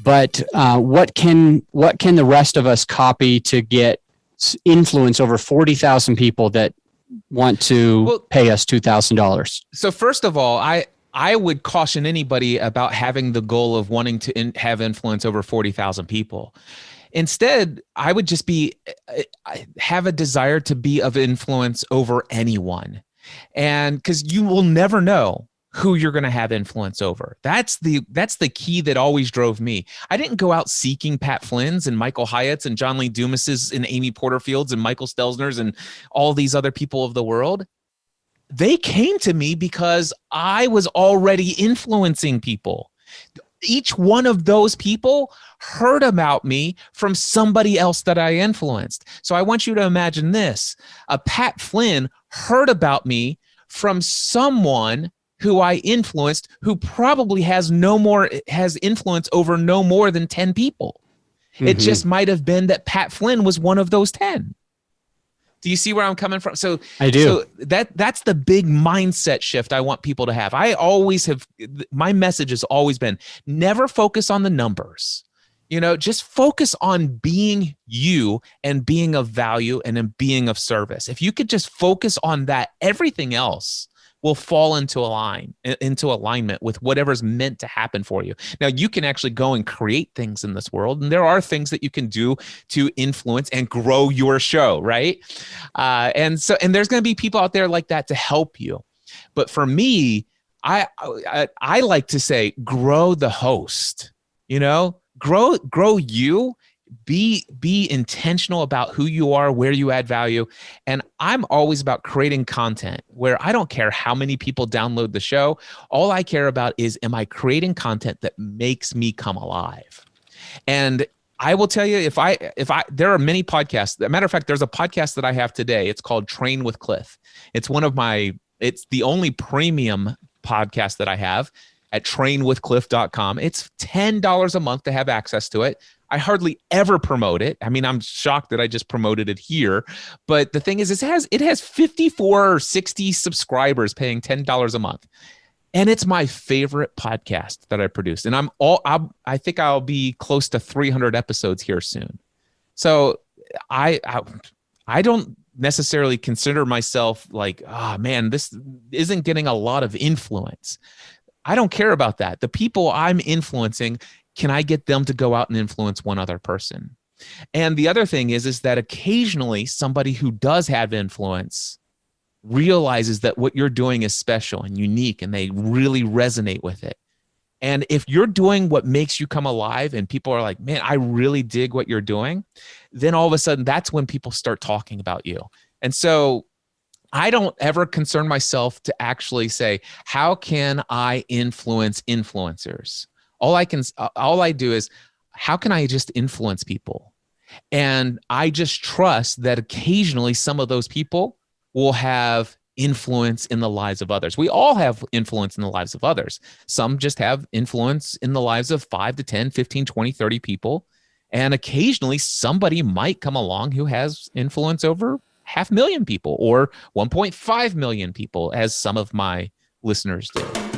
But what can the rest of us copy to get influence over 40,000 people that want to pay us $2,000? So first of all, I would caution anybody about having the goal of wanting to have influence over 40,000 people. Instead, I would just have a desire to be of influence over anyone. And because you will never know who you're going to have influence over. That's the key that always drove me. I didn't go out seeking Pat Flynn's and Michael Hyatt's and John Lee Dumas's and Amy Porterfield's and Michael Stelzner's and all these other people of the world. They came to me because I was already influencing people. Each one of those people heard about me from somebody else that I influenced. So I want you to imagine this. A Pat Flynn heard about me from someone who I influenced, who probably has influence over no more than 10 people. Mm-hmm. It just might have been that Pat Flynn was one of those 10. Do you see where I'm coming from? So I do. So that's the big mindset shift I want people to have. My message has always been, never focus on the numbers. Just focus on being you and being of value and in being of service. If you could just focus on that, everything else will fall into alignment with whatever's meant to happen for you. Now, you can actually go and create things in this world, and there are things that you can do to influence and grow your show, right? And there's going to be people out there like that to help you. But for me, I like to say, grow the host. Grow you. Be intentional about who you are, where you add value. And I'm always about creating content where I don't care how many people download the show. All I care about is, am I creating content that makes me come alive? And I will tell you, if there are many podcasts. As a matter of fact, there's a podcast that I have today. It's called Train with Cliff. It's the only premium podcast that I have at trainwithcliff.com. It's $10 a month to have access to it. I hardly ever promote it. I mean, I'm shocked that I just promoted it here. But the thing is, it has 54 or 60 subscribers paying $10 a month. And it's my favorite podcast that I produced. And I think I'll be close to 300 episodes here soon. So I don't necessarily consider myself like, oh man, this isn't getting a lot of influence. I don't care about that. The people I'm influencing, can I get them to go out and influence one other person? And the other thing is that occasionally somebody who does have influence realizes that what you're doing is special and unique, and they really resonate with it. And if you're doing what makes you come alive and people are like, man, I really dig what you're doing, then all of a sudden that's when people start talking about you. And so I don't ever concern myself to actually say, how can I influence influencers? All I do is, how can I just influence people? And I just trust that occasionally some of those people will have influence in the lives of others. We all have influence in the lives of others. Some just have influence in the lives of 5 to 10, 15, 20, 30 people. And occasionally somebody might come along who has influence over 500,000 people or 1.5 million people, as some of my listeners do.